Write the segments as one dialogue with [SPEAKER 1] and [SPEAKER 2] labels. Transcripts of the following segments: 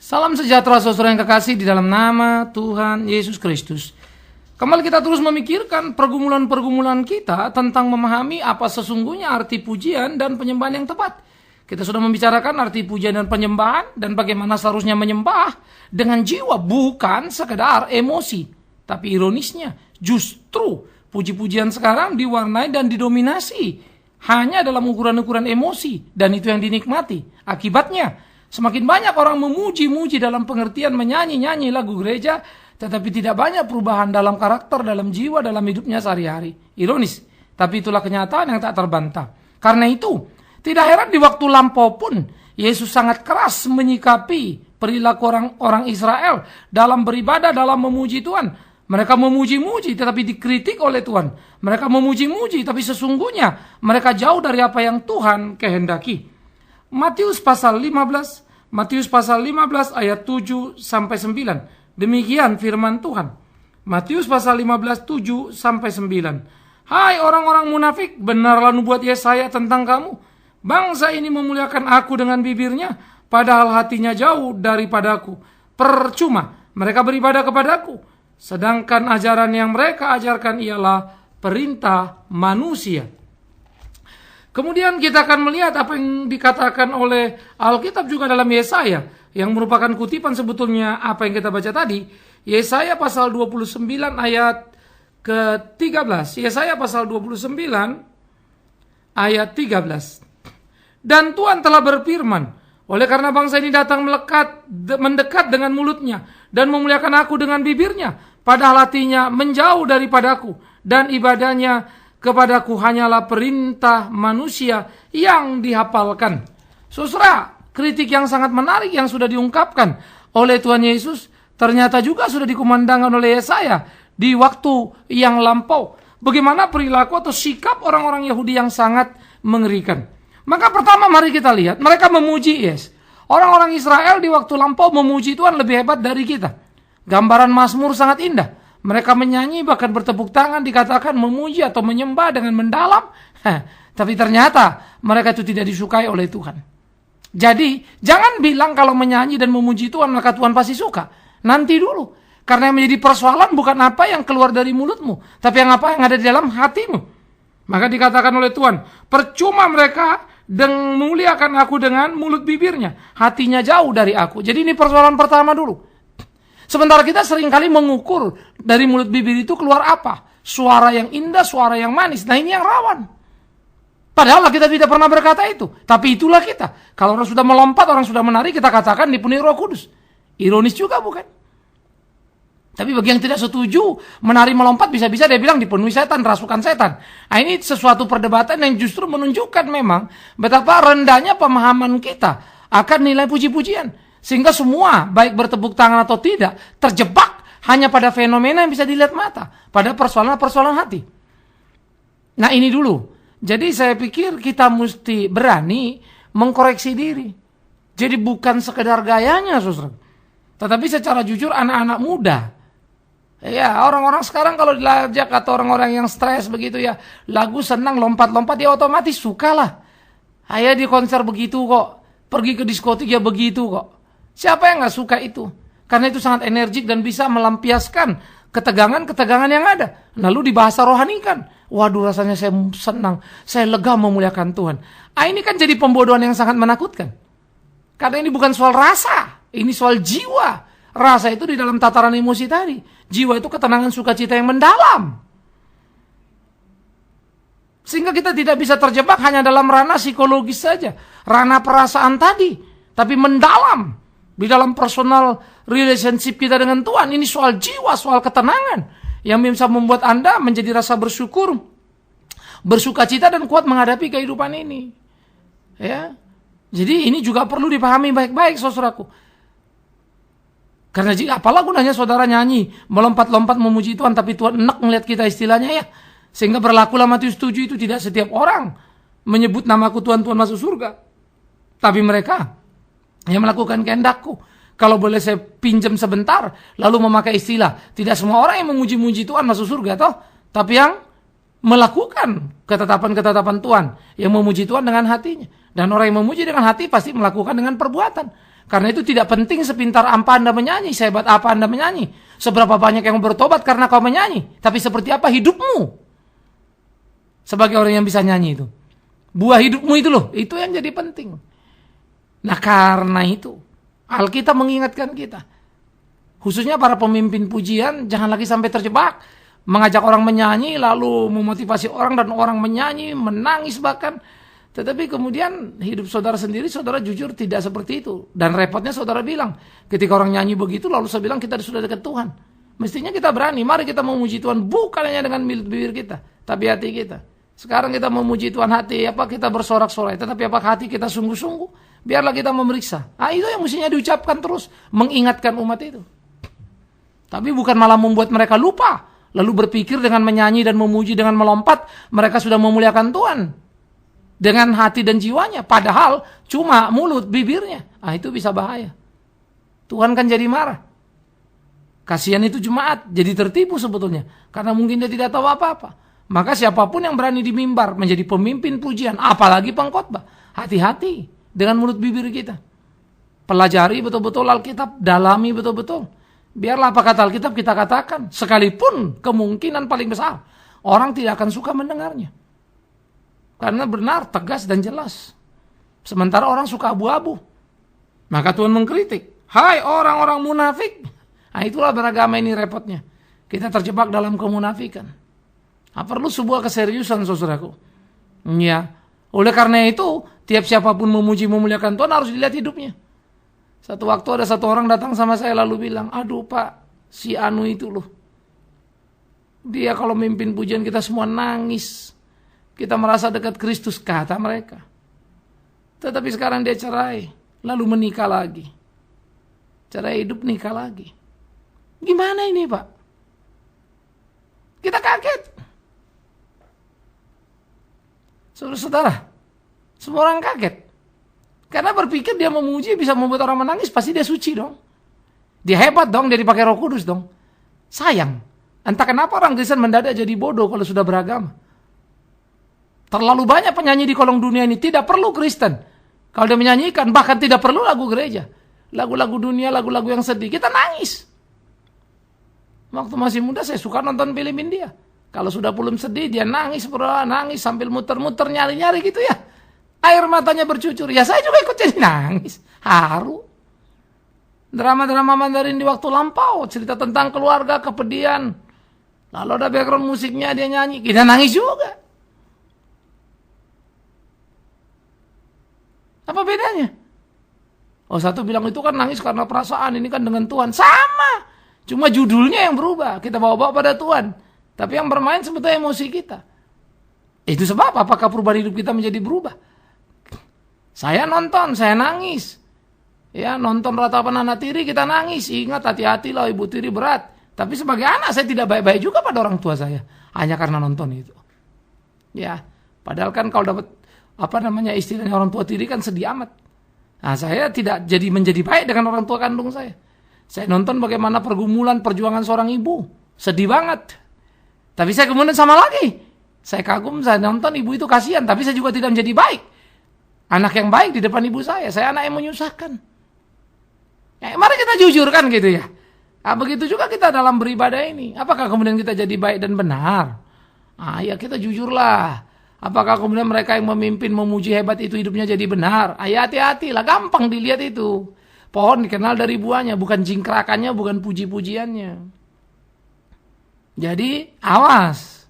[SPEAKER 1] Salam sejahtera saudara yang kekasih di dalam nama Tuhan Yesus Kristus. Kembali kita terus memikirkan pergumulan-pergumulan kita tentang memahami apa sesungguhnya arti pujian dan penyembahan yang tepat. Kita sudah membicarakan arti pujian dan penyembahan dan bagaimana seharusnya menyembah dengan jiwa, bukan sekedar emosi. Tapi ironisnya, justru puji-pujian sekarang diwarnai dan didominasi hanya dalam ukuran-ukuran emosi, dan itu yang dinikmati. Akibatnya, semakin banyak orang memuji-muji dalam pengertian menyanyi-nyanyi lagu gereja, tetapi tidak banyak perubahan dalam karakter, dalam jiwa, dalam hidupnya sehari-hari. Ironis, tapi itulah kenyataan yang tak terbantah. Karena itu, tidak heran di waktu lampau pun, Yesus sangat keras menyikapi perilaku orang Israel dalam beribadah, dalam memuji Tuhan. Mereka memuji-muji tetapi dikritik oleh Tuhan. Mereka memuji-muji tapi sesungguhnya mereka jauh dari apa yang Tuhan kehendaki. Matius pasal 15 ayat 7 sampai 9. Demikian firman Tuhan. Matius pasal 15 7 sampai 9. Hai orang-orang munafik, benarlah nubuat Yesaya tentang kamu. Bangsa ini memuliakan aku dengan bibirnya, padahal hatinya jauh daripadaku. Percuma mereka beribadah kepadaku, sedangkan ajaran yang mereka ajarkan ialah perintah manusia. Kemudian kita akan melihat apa yang dikatakan oleh Alkitab juga dalam Yesaya, yang merupakan kutipan sebetulnya apa yang kita baca tadi. Yesaya pasal 29 ayat ke-13. Yesaya pasal 29 ayat 13. Dan Tuhan telah berfirman, oleh karena bangsa ini datang mendekat dengan mulutnya dan memuliakan aku dengan bibirnya, padahal hatinya menjauh daripadaku, dan ibadahnya kepadaku hanyalah perintah manusia yang dihafalkan. Saudara, kritik yang sangat menarik yang sudah diungkapkan oleh Tuhan Yesus ternyata juga sudah dikumandangkan oleh Yesaya di waktu yang lampau. Bagaimana perilaku atau sikap orang-orang Yahudi yang sangat mengerikan. Maka pertama mari kita lihat, mereka memuji Yes. Orang-orang Israel di waktu lampau memuji Tuhan lebih hebat dari kita. Gambaran Mazmur sangat indah. Mereka menyanyi, bahkan bertepuk tangan, dikatakan memuji atau menyembah dengan mendalam. Tapi ternyata mereka itu tidak disukai oleh Tuhan. Jadi, jangan bilang kalau menyanyi dan memuji Tuhan, maka Tuhan pasti suka. Nanti dulu. Karena yang menjadi persoalan bukan apa yang keluar dari mulutmu, tapi apa yang ada di dalam hatimu. Maka dikatakan oleh Tuhan, percuma mereka memuliakan aku dengan mulut bibirnya, hatinya jauh dari aku. Jadi ini persoalan pertama dulu. Sementara kita seringkali mengukur dari mulut bibir itu keluar apa? Suara yang indah, suara yang manis. Nah ini yang rawan. Padahal kita tidak pernah berkata itu. Tapi itulah kita. Kalau orang sudah melompat, orang sudah menari, kita katakan dipenuhi Roh Kudus. Ironis juga bukan? Tapi bagi yang tidak setuju, menari melompat bisa-bisa dia bilang dipenuhi setan, rasukan setan. Nah ini sesuatu perdebatan yang justru menunjukkan memang betapa rendahnya pemahaman kita akan nilai puji-pujian. Sehingga semua, baik bertepuk tangan atau tidak, terjebak hanya pada fenomena yang bisa dilihat mata. Pada persoalan-persoalan hati. Nah ini dulu. Jadi saya pikir kita mesti berani mengkoreksi diri. Jadi bukan sekedar gayanya, saudara. Tetapi secara jujur anak-anak muda. Ya, orang-orang sekarang kalau diajak atau orang-orang yang stres begitu ya, lagu senang lompat-lompat ya otomatis sukalah. Ayah di konser begitu kok, pergi ke diskotik ya begitu kok. Siapa yang nggak suka itu? Karena itu sangat energik dan bisa melampiaskan ketegangan-ketegangan yang ada. Lalu dibahasa rohanikan. Waduh rasanya saya senang, saya lega memuliakan Tuhan. Ini kan jadi pembodohan yang sangat menakutkan. Karena ini bukan soal rasa, ini soal jiwa. Rasa itu di dalam tataran emosi tadi. Jiwa itu ketenangan sukacita yang mendalam. Sehingga kita tidak bisa terjebak hanya dalam ranah psikologis saja. Ranah perasaan tadi. Tapi mendalam. Di dalam personal relationship kita dengan Tuhan. Ini soal jiwa, soal ketenangan. Yang bisa membuat Anda menjadi rasa bersyukur. Bersukacita dan kuat menghadapi kehidupan ini. Ya. Jadi ini juga perlu dipahami baik-baik saudaraku. Karena apalah gunanya saudara nyanyi, melompat-lompat memuji Tuhan, tapi Tuhan enak melihat kita istilahnya ya. Sehingga berlakulah Matius 7 itu tidak setiap orang menyebut namaku Tuhan, Tuhan masuk surga. Tapi mereka yang melakukan kehendakku. Kalau boleh saya pinjam sebentar, lalu memakai istilah, tidak semua orang yang memuji-muji Tuhan masuk surga toh, tapi yang melakukan ketetapan-ketetapan Tuhan, yang memuji Tuhan dengan hatinya. Dan orang yang memuji dengan hati pasti melakukan dengan perbuatan. Karena itu tidak penting sepintar apa Anda menyanyi, sehebat apa Anda menyanyi, seberapa banyak yang bertobat karena kau menyanyi. Tapi seperti apa hidupmu sebagai orang yang bisa nyanyi itu. Buah hidupmu itu loh, itu yang jadi penting. Nah karena itu, Alkitab mengingatkan kita. Khususnya para pemimpin pujian, jangan lagi sampai terjebak. Mengajak orang menyanyi, lalu memotivasi orang dan orang menyanyi, menangis bahkan. Tetapi kemudian hidup saudara sendiri, saudara jujur tidak seperti itu. Dan repotnya saudara bilang, ketika orang nyanyi begitu, lalu saya bilang kita sudah dekat Tuhan. Mestinya kita berani, mari kita memuji Tuhan, bukan hanya dengan bibir kita, tapi hati kita. Sekarang kita memuji Tuhan hati, apa kita bersorak-sorai, tetapi apakah hati kita sungguh-sungguh? Biarlah kita memeriksa. Itu yang mestinya diucapkan terus, mengingatkan umat itu. Tapi bukan malah membuat mereka lupa, lalu berpikir dengan menyanyi dan memuji dengan melompat, mereka sudah memuliakan Tuhan. Dengan hati dan jiwanya, padahal cuma mulut, bibirnya. Itu bisa bahaya. Tuhan kan jadi marah. Kasihan itu jemaat, jadi tertipu sebetulnya. Karena mungkin dia tidak tahu apa-apa. Maka siapapun yang berani di mimbar menjadi pemimpin pujian, apalagi pengkhotbah, hati-hati dengan mulut bibir kita. Pelajari betul-betul Alkitab, dalami betul-betul. Biarlah apa kata Alkitab kita katakan, sekalipun kemungkinan paling besar, orang tidak akan suka mendengarnya. Karena benar, tegas dan jelas. Sementara orang suka abu-abu. Maka Tuhan mengkritik. Hai orang-orang munafik. Itulah beragama ini repotnya. Kita terjebak dalam kemunafikan. Perlu sebuah keseriusan saudaraku. Ya. Oleh karena itu, tiap siapapun memuji memuliakan Tuhan harus dilihat hidupnya. Satu waktu ada satu orang datang sama saya lalu bilang, aduh Pak, si Anu itu loh. Dia kalau mimpin pujian kita semua nangis. Kita merasa dekat Kristus, kata mereka. Tetapi sekarang dia cerai, lalu menikah lagi. Cerai hidup, nikah lagi. Gimana ini Pak? Kita kaget. Saudara-saudara, semua orang kaget. Karena berpikir dia memuji bisa membuat orang menangis, pasti dia suci dong. Dia hebat dong, dia dipakai Roh Kudus dong. Sayang, entah kenapa orang Kristen mendadak jadi bodoh kalau sudah beragama. Terlalu banyak penyanyi di kolong dunia ini, tidak perlu Kristen. Kalau dia menyanyikan, bahkan tidak perlu lagu gereja. Lagu-lagu dunia, lagu-lagu yang sedih, kita nangis. Waktu masih muda saya suka nonton film India. Kalau sudah belum sedih, dia nangis, nangis sambil muter-muter, nyari-nyari gitu ya. Air matanya bercucur, ya saya juga ikut jadi nangis. Haru. Drama-drama Mandarin di waktu lampau, cerita tentang keluarga, kepedihan. Lalu ada background musiknya, dia nyanyi, kita nangis juga. Apa bedanya? Satu bilang itu kan nangis karena perasaan, ini kan dengan Tuhan. Sama. Cuma judulnya yang berubah. Kita bawa-bawa pada Tuhan. Tapi yang bermain sebetulnya emosi kita. Itu sebab apakah perubahan hidup kita menjadi berubah? Saya nonton, saya nangis. Ya, nonton Ratapan Anak Tiri kita nangis. Ingat hati-hati loh Ibu Tiri berat. Tapi sebagai anak saya tidak baik-baik juga pada orang tua saya. Hanya karena nonton itu. Ya, padahal kan kalau dapat istilahnya orang tua tiri kan sedih amat. Nah, saya tidak menjadi baik dengan orang tua kandung saya. Saya nonton bagaimana pergumulan perjuangan seorang ibu. Sedih banget. Tapi saya kemudian sama lagi. Saya kagum, saya nonton ibu itu kasihan. Tapi saya juga tidak menjadi baik. Anak yang baik di depan ibu saya. Saya anak yang menyusahkan. Mari kita jujurkan gitu ya. Begitu juga kita dalam beribadah ini. Apakah kemudian kita jadi baik dan benar? Ya kita jujurlah. Apakah kemudian mereka yang memimpin memuji hebat itu hidupnya jadi benar? Hati-hatilah, gampang dilihat itu. Pohon dikenal dari buahnya, bukan jingkrakannya, bukan puji-pujiannya. Jadi, awas.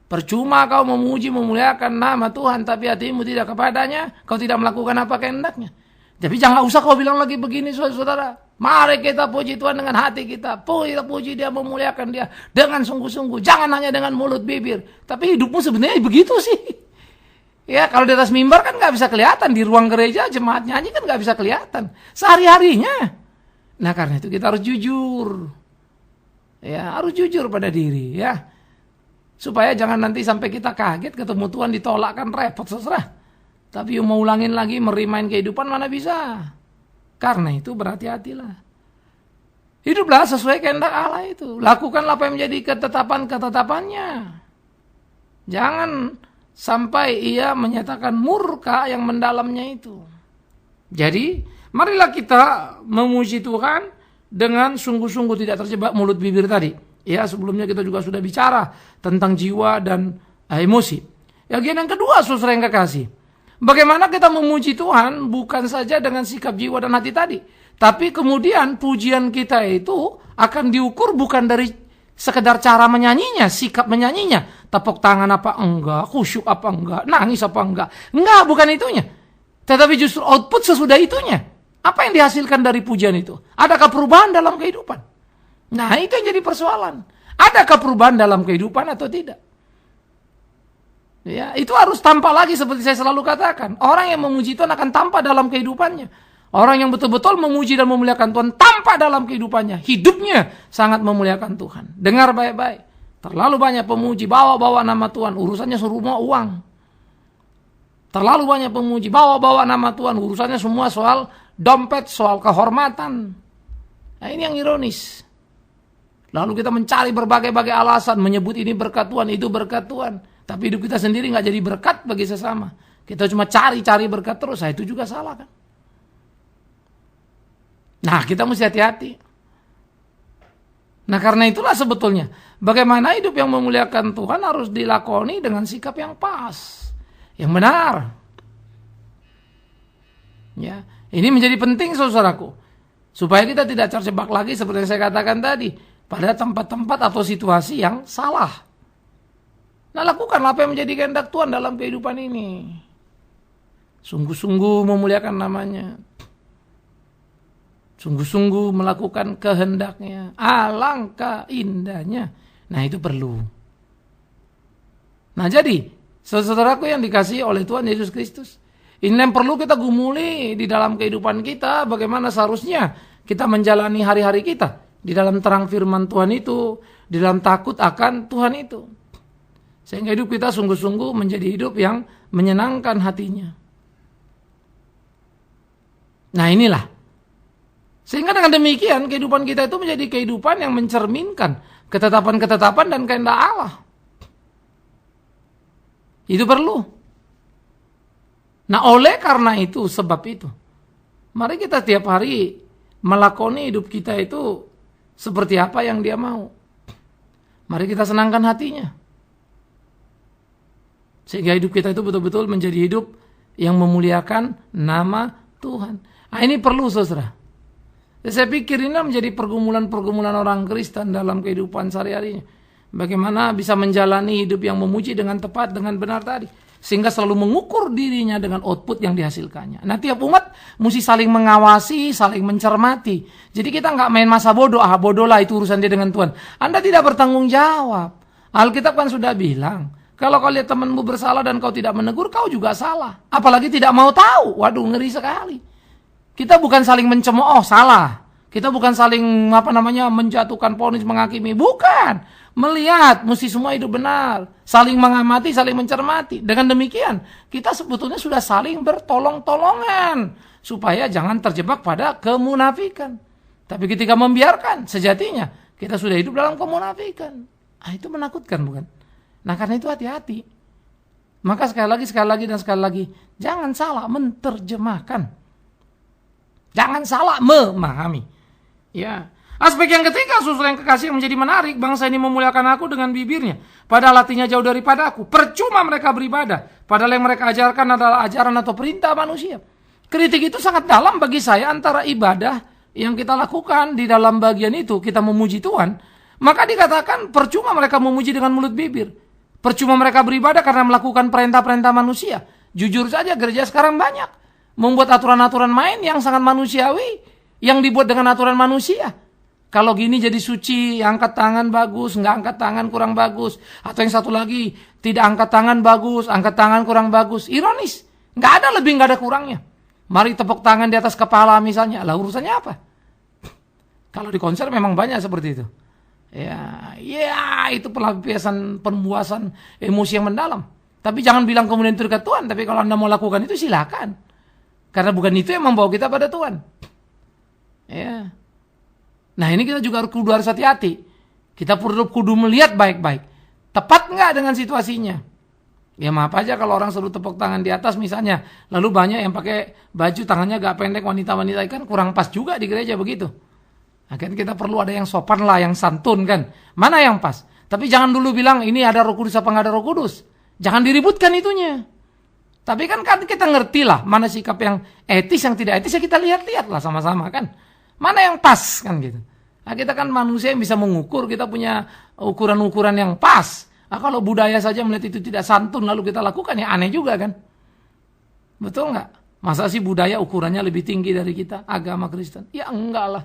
[SPEAKER 1] Percuma kau memuji, memuliakan nama Tuhan, tapi hatimu tidak kepadanya, kau tidak melakukan apa kehendaknya. Tapi jangan usah kau bilang lagi begini, saudara. Mari kita puji Tuhan dengan hati kita. Puji dia, memuliakan dia dengan sungguh-sungguh. Jangan hanya dengan mulut bibir. Tapi hidupmu sebenarnya begitu sih. Ya, kalau di atas mimbar kan nggak bisa kelihatan. Di ruang gereja jemaat nyanyi kan nggak bisa kelihatan. Sehari-harinya. Nah, karena itu kita harus jujur. Ya, harus jujur pada diri. Ya, supaya jangan nanti sampai kita kaget ketemu Tuhan ditolak kan repot seserah. Tapi mau ulangin lagi, merimain kehidupan mana bisa. Karena itu berhati-hatilah. Hiduplah sesuai kehendak Allah itu. Lakukanlah apa yang menjadi ketetapan-ketetapannya. Jangan sampai ia menyatakan murka yang mendalamnya itu. Jadi, Marilah kita memuji Tuhan dengan sungguh-sungguh tidak terjebak mulut bibir tadi. Ya, sebelumnya kita juga sudah bicara tentang jiwa dan emosi. Yang kedua, saudara yang kekasih, bagaimana kita memuji Tuhan bukan saja dengan sikap jiwa dan hati tadi, tapi kemudian pujian kita itu akan diukur bukan dari sekedar cara menyanyinya, sikap menyanyinya, tepuk tangan apa enggak, khusyuk apa enggak, nangis apa enggak. Enggak, bukan itunya. Tetapi justru output sesudah itunya. Apa yang dihasilkan dari pujian itu? Adakah perubahan dalam kehidupan? Nah, itu yang jadi persoalan. Adakah perubahan dalam kehidupan atau tidak? Ya, itu harus tampak lagi seperti saya selalu katakan. Orang yang memuji Tuhan akan tampak dalam kehidupannya. Orang yang betul-betul memuji dan memuliakan Tuhan tampak dalam kehidupannya. Hidupnya sangat memuliakan Tuhan. Dengar baik-baik. Terlalu banyak pemuji bawa-bawa nama Tuhan, urusannya semua uang. Terlalu banyak pemuji bawa-bawa nama Tuhan, urusannya semua soal dompet, soal kehormatan. Nah, ini yang ironis. Lalu kita mencari berbagai-bagai alasan, menyebut ini berkat Tuhan, itu berkat Tuhan. Tapi hidup kita sendiri nggak jadi berkat bagi sesama. Kita cuma cari-cari berkat terus, nah, itu juga salah kan. Nah, kita mesti hati-hati. Nah, karena itulah sebetulnya bagaimana hidup yang memuliakan Tuhan harus dilakoni dengan sikap yang pas, yang benar. Ya, ini menjadi penting saudaraku, supaya kita tidak terjebak lagi seperti yang saya katakan tadi pada tempat-tempat atau situasi yang salah. Nah, lakukanlah apa yang menjadi kehendak Tuhan dalam kehidupan ini. Sungguh-sungguh memuliakan namanya. Sungguh-sungguh melakukan kehendaknya. Alangkah indahnya. Nah, itu perlu. Nah, jadi saudaraku yang dikasihi oleh Tuhan Yesus Kristus, ini yang perlu kita gumuli di dalam kehidupan kita. Bagaimana seharusnya kita menjalani hari-hari kita di dalam terang firman Tuhan itu, di dalam takut akan Tuhan itu. Sehingga hidup kita sungguh-sungguh menjadi hidup yang menyenangkan hatinya. Nah, inilah. Sehingga dengan demikian kehidupan kita itu menjadi kehidupan yang mencerminkan ketetapan-ketetapan dan kehendak Allah. Itu perlu. Nah, oleh karena itu, sebab itu, mari kita tiap hari melakoni hidup kita itu seperti apa yang Dia mau. Mari kita senangkan hatinya. Sehingga hidup kita itu betul-betul menjadi hidup yang memuliakan nama Tuhan. Nah, ini perlu saudara. Saya pikir ini menjadi pergumulan-pergumulan orang Kristen dalam kehidupan sehari-harinya. Bagaimana bisa menjalani hidup yang memuji dengan tepat, dengan benar tadi. Sehingga selalu mengukur dirinya dengan output yang dihasilkannya. Nah, tiap umat mesti saling mengawasi, saling mencermati. Jadi kita nggak main masa bodoh, bodoh lah itu urusan dia dengan Tuhan. Anda tidak bertanggung jawab. Alkitab kan sudah bilang, kalau kau lihat temanmu bersalah dan kau tidak menegur, kau juga salah. Apalagi tidak mau tahu. Waduh, ngeri sekali. Kita bukan saling mencemooh, salah. Kita bukan saling menjatuhkan vonis, menghakimi, bukan. Melihat, mesti semua hidup benar. Saling mengamati, saling mencermati. Dengan demikian, kita sebetulnya sudah saling bertolong-tolongan. Supaya jangan terjebak pada kemunafikan. Tapi ketika membiarkan, sejatinya kita sudah hidup dalam kemunafikan. Ah, itu menakutkan, bukan? Nah, karena itu hati-hati. Maka sekali lagi, jangan salah menerjemahkan. Jangan salah memahami. Ya. Aspek yang ketiga, saudara yang kekasih, menjadi menarik. Bangsa ini memuliakan aku dengan bibirnya, padahal hatinya jauh daripada aku. Percuma mereka beribadah, padahal yang mereka ajarkan adalah ajaran atau perintah manusia. Kritik itu sangat dalam bagi saya antara ibadah yang kita lakukan di dalam bagian itu, kita memuji Tuhan. Maka dikatakan percuma mereka memuji dengan mulut bibir. Percuma mereka beribadah karena melakukan perintah-perintah manusia. Jujur saja, gereja sekarang banyak membuat aturan-aturan main yang sangat manusiawi, yang dibuat dengan aturan manusia. Kalau gini jadi suci, angkat tangan bagus, nggak angkat tangan kurang bagus. Atau yang satu lagi, tidak angkat tangan bagus, angkat tangan kurang bagus. Ironis, nggak ada lebih, nggak ada kurangnya. Mari tepuk tangan di atas kepala misalnya, lah urusannya apa? Kalau di konser memang banyak seperti itu. Ya, itu pelampiasan, pembuasan emosi yang mendalam. Tapi jangan bilang kemudian itu dekat Tuhan. Tapi kalau Anda mau lakukan itu silakan. Karena bukan itu yang membawa kita pada Tuhan. Ya. Nah, ini kita juga kudu harus hati-hati. Kita kudu melihat baik-baik. Tepat nggak dengan situasinya? Ya maaf aja kalau orang suruh tepuk tangan di atas misalnya, lalu banyak yang pakai baju tangannya agak pendek, wanita-wanita kan kurang pas juga di gereja begitu. Nah, kan kita perlu ada yang sopan lah, yang santun kan. Mana yang pas? Tapi jangan dulu bilang ini ada Roh Kudus apa nggak ada Roh Kudus. Jangan diributkan itunya. Tapi kan kita ngerti lah mana sikap yang etis, yang tidak etis ya kita lihat-lihat lah sama-sama kan. Mana yang pas kan gitu. Nah, kita kan manusia yang bisa mengukur, kita punya ukuran-ukuran yang pas. Nah, kalau budaya saja melihat itu tidak santun lalu kita lakukan ya aneh juga kan. Betul nggak? Masa sih budaya ukurannya lebih tinggi dari kita, agama Kristen? Ya enggak lah.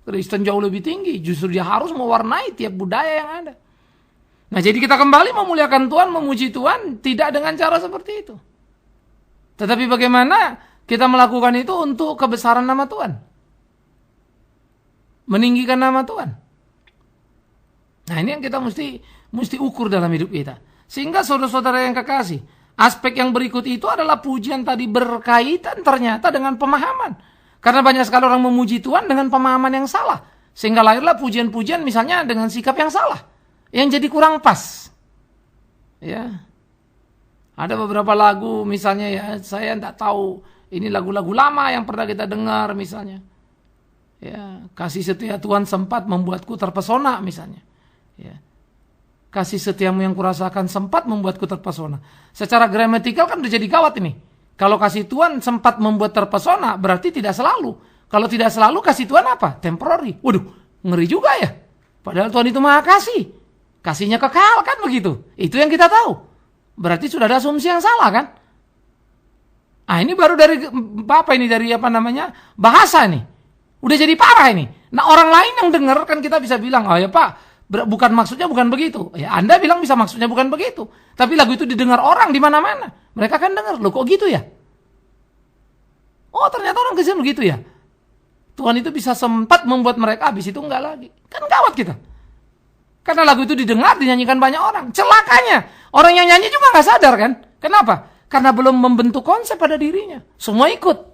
[SPEAKER 1] Kristen jauh lebih tinggi, justru dia harus mewarnai tiap budaya yang ada. Nah, jadi kita kembali memuliakan Tuhan, memuji Tuhan tidak dengan cara seperti itu. Tetapi bagaimana kita melakukan itu untuk kebesaran nama Tuhan? Meninggikan nama Tuhan. Nah, ini yang kita mesti ukur dalam hidup kita. Sehingga saudara-saudara yang kekasih, aspek yang berikut itu adalah pujian tadi berkaitan ternyata dengan pemahaman. Karena banyak sekali orang memuji Tuhan dengan pemahaman yang salah. Sehingga lahirlah pujian-pujian misalnya dengan sikap yang salah. Yang jadi kurang pas. Ya. Ada beberapa lagu misalnya ya, saya tidak tahu. Ini lagu-lagu lama yang pernah kita dengar misalnya. Ya, kasih setia Tuhan sempat membuatku terpesona misalnya. Ya. Kasih setiamu yang kurasakan sempat membuatku terpesona. Secara gramatikal kan udah jadi gawat ini. Kalau kasih Tuhan sempat membuat terpesona, berarti tidak selalu. Kalau tidak selalu, kasih Tuhan apa? Temporary. Waduh, ngeri juga ya. Padahal Tuhan itu maha kasih. Kasihnya kekal kan begitu. Itu yang kita tahu. Berarti sudah ada asumsi yang salah kan? Ah, ini baru dari apa ini? Dari apa namanya? Bahasa nih. Udah jadi parah ini. Nah, orang lain yang dengar kan kita bisa bilang, oh ya Pak, bukan maksudnya bukan begitu. Ya, Anda bilang bisa maksudnya bukan begitu. Tapi lagu itu didengar orang di mana-mana. Mereka kan dengar, loh kok gitu ya? Oh, ternyata orang Kristen begitu ya. Tuhan itu bisa sempat membuat mereka, habis itu enggak lagi. Kan gawat kita. Karena lagu itu didengar, dinyanyikan banyak orang. Celakanya, orang yang nyanyi juga enggak sadar kan? Kenapa? Karena belum membentuk konsep pada dirinya. Semua ikut.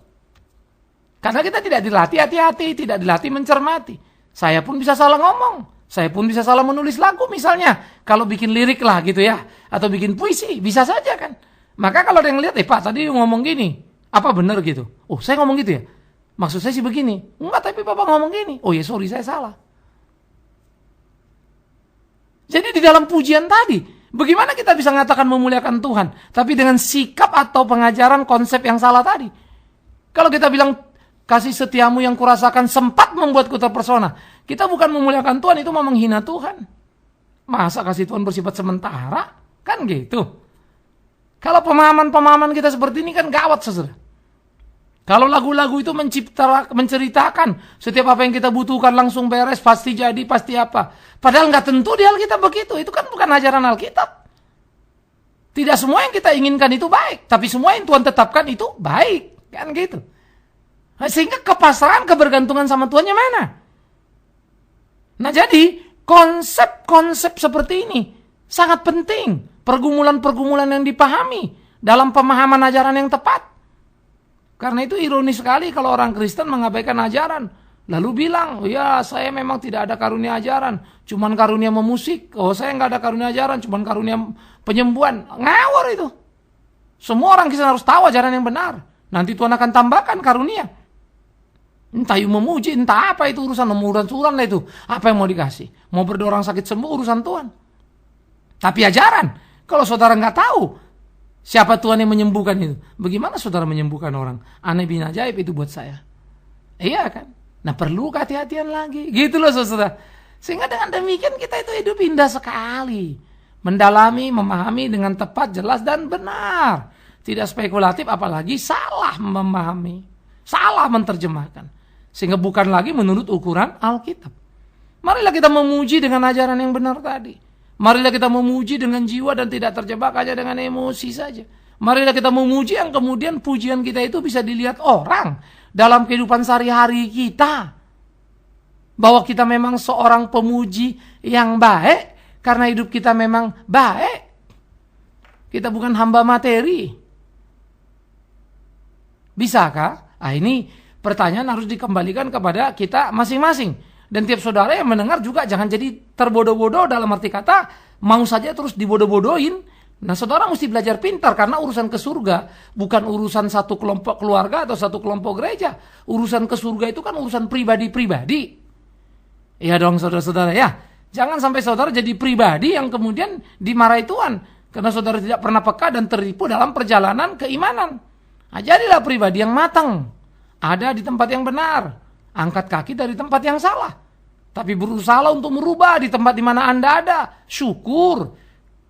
[SPEAKER 1] Karena kita tidak dilatih hati-hati, tidak dilatih mencermati. Saya pun bisa salah ngomong. Saya pun bisa salah menulis lagu misalnya. Kalau bikin lirik lah gitu ya. Atau bikin puisi, bisa saja kan. Maka kalau ada yang lihat, Pak tadi ngomong gini. Apa benar gitu? Oh, saya ngomong gitu ya? Maksud saya sih begini. Enggak, tapi Bapak ngomong gini. Oh ya, sorry, saya salah. Jadi di dalam pujian tadi, bagaimana kita bisa mengatakan memuliakan Tuhan, tapi dengan sikap atau pengajaran konsep yang salah tadi? Kalau kita bilang, kasih setiamu yang kurasakan sempat membuatku terpesona, kita bukan memuliakan Tuhan, itu mau menghina Tuhan. Masa kasih Tuhan bersifat sementara? Kan gitu. Kalau pemahaman-pemahaman kita seperti ini kan gawat, saudara. Kalau lagu-lagu itu menceritakan setiap apa yang kita butuhkan langsung beres, pasti jadi, pasti apa. Padahal nggak tentu di Alkitab begitu. Itu kan bukan ajaran Alkitab. Tidak semua yang kita inginkan itu baik. Tapi semua yang Tuhan tetapkan itu baik. Kan gitu. Sehingga kepasrahan, kebergantungan sama Tuhannya mana? Nah jadi, konsep-konsep seperti ini sangat penting. Pergumulan-pergumulan yang dipahami dalam pemahaman ajaran yang tepat. Karena itu ironis sekali kalau orang Kristen mengabaikan ajaran. Lalu bilang, ya saya memang tidak ada karunia ajaran. Cuman karunia memusik. Oh saya nggak ada karunia ajaran, cuman karunia penyembuhan. Ngawur itu. Semua orang Kristen harus tahu ajaran yang benar. Nanti Tuhan akan tambahkan karunia. Entah yang memuji, entah apa itu urusan suran lah itu. Apa yang mau dikasih? Mau berdoa orang sakit sembuh urusan Tuhan. Tapi ajaran, kalau saudara nggak tahu siapa Tuhan yang menyembuhkan itu, bagaimana saudara menyembuhkan orang? Aneh bin ajaib itu buat saya. Iya kan? Nah perlu kehati-hatian lagi. Gitu loh saudara. Sehingga dengan demikian kita itu hidup indah sekali. Mendalami, memahami dengan tepat, jelas dan benar. Tidak spekulatif apalagi salah memahami. Salah menerjemahkan. Sehingga bukan lagi menurut ukuran Alkitab. Marilah kita memuji dengan ajaran yang benar tadi. Marilah kita memuji dengan jiwa dan tidak terjebak hanya dengan emosi saja. Marilah kita memuji yang kemudian pujian kita itu bisa dilihat orang dalam kehidupan sehari-hari kita. Bahwa kita memang seorang pemuji yang baik karena hidup kita memang baik. Kita bukan hamba materi. Bisakah? Ah ini pertanyaan harus dikembalikan kepada kita masing-masing. Dan tiap saudara yang mendengar juga jangan jadi terbodoh-bodoh dalam arti kata mau saja terus dibodoh-bodohin Nah, saudara mesti belajar pintar karena urusan ke surga bukan urusan satu kelompok keluarga atau satu kelompok gereja. Urusan ke surga itu kan urusan pribadi-pribadi. Iya dong saudara-saudara ya. Jangan sampai saudara jadi pribadi yang kemudian dimarahi Tuhan karena saudara tidak pernah peka dan tertipu dalam perjalanan keimanan. Nah, jadilah pribadi yang matang. Ada di tempat yang benar. Angkat kaki dari tempat yang salah. Tapi berusaha untuk merubah di tempat di mana Anda ada. Syukur.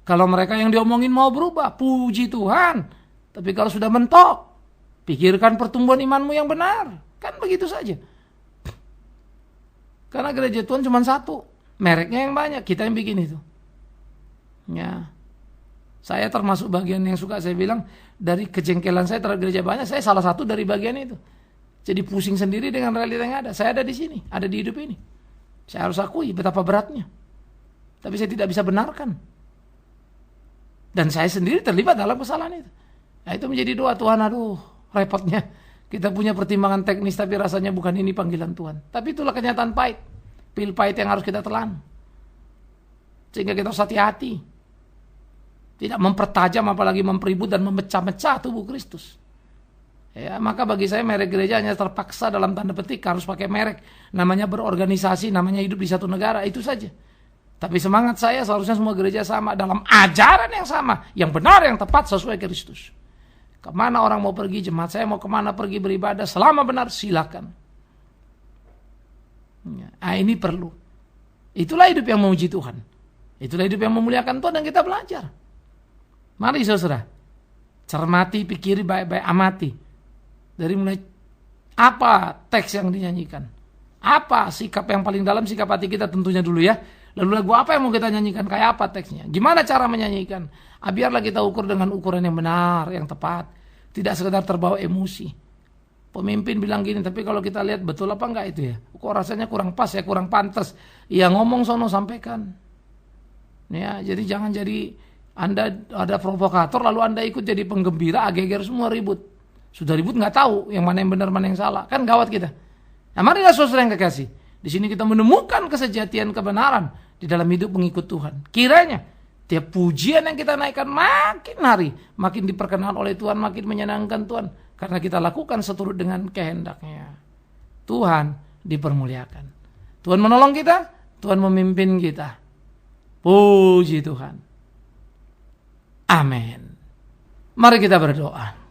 [SPEAKER 1] Kalau mereka yang diomongin mau berubah, puji Tuhan. Tapi kalau sudah mentok, pikirkan pertumbuhan imanmu yang benar. Kan begitu saja. Karena gereja Tuhan cuma satu. Mereknya yang banyak, kita yang bikin itu. Ya. Saya termasuk bagian yang suka saya bilang, dari kejengkelan saya terhadap gereja banyak, saya salah satu dari bagian itu. Jadi pusing sendiri dengan realita yang ada. Saya ada di sini, ada di hidup ini. Saya harus akui betapa beratnya. Tapi saya tidak bisa benarkan. Dan saya sendiri terlibat dalam kesalahan itu. Nah, itu menjadi doa Tuhan, aduh repotnya. Kita punya pertimbangan teknis tapi rasanya bukan ini panggilan Tuhan. Tapi itulah kenyataan pahit. Pil pahit yang harus kita telan. Sehingga kita harus hati-hati. Tidak mempertajam apalagi memperibut dan memecah-mecah tubuh Kristus. Ya, maka bagi saya merek gereja hanya terpaksa dalam tanda petik harus pakai merek. Namanya berorganisasi, namanya hidup di satu negara, itu saja. Tapi semangat saya seharusnya semua gereja sama dalam ajaran yang sama, yang benar, yang tepat sesuai Kristus. Kemana orang mau pergi, jemaat saya mau kemana pergi beribadah, selama benar silakan. Nah, ini perlu. Itulah hidup yang memuji Tuhan. Itulah hidup yang memuliakan Tuhan dan kita belajar. Mari saudara, cermati, pikiri baik-baik, amati. Dari mulai apa teks yang dinyanyikan, apa sikap yang paling dalam, sikap hati kita tentunya dulu ya. Lalu lagu apa yang mau kita nyanyikan, kayak apa teksnya, gimana cara menyanyikan. Biarlah kita ukur dengan ukuran yang benar, yang tepat. Tidak sekedar terbawa emosi. Pemimpin bilang gini, tapi kalau kita lihat betul apa enggak itu ya. Kok rasanya kurang pas ya, kurang pantas. Ya ngomong sono sampaikan. Ya, jadi jangan jadi Anda ada provokator lalu Anda ikut jadi penggembira, geger semua ribut. Sudah ribut nggak tahu yang mana yang benar, mana yang salah. Kan gawat kita. Nah, marilah saudara yang kekasih. Di sini kita menemukan kesejatian kebenaran di dalam hidup pengikut Tuhan. Kiranya tiap pujian yang kita naikkan makin hari, makin diperkenan oleh Tuhan, makin menyenangkan Tuhan. Karena kita lakukan seturut dengan kehendaknya. Tuhan dipermuliakan. Tuhan menolong kita, Tuhan memimpin kita. Puji Tuhan. Amin. Mari kita berdoa.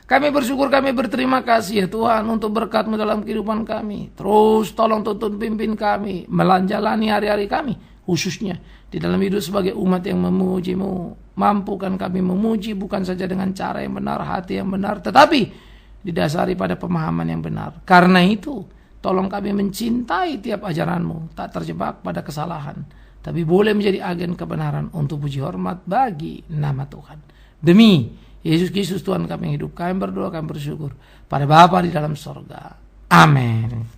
[SPEAKER 1] Kami bersyukur, kami berterima kasih ya Tuhan untuk berkat-Mu dalam kehidupan kami. Terus tolong tuntun pimpin kami menjalani hari-hari kami, khususnya di dalam hidup sebagai umat yang memuji-Mu. Mampukan kami memuji bukan saja dengan cara yang benar, hati yang benar, tetapi didasari pada pemahaman yang benar. Karena itu, tolong kami mencintai tiap ajaran-Mu, tak terjebak pada kesalahan, tapi boleh menjadi agen kebenaran untuk puji hormat bagi nama Tuhan. Demi Yesus Kristus Tuhan kami yang hidup, kami berdoa, kami bersyukur pada Bapa di dalam sorga. Amin.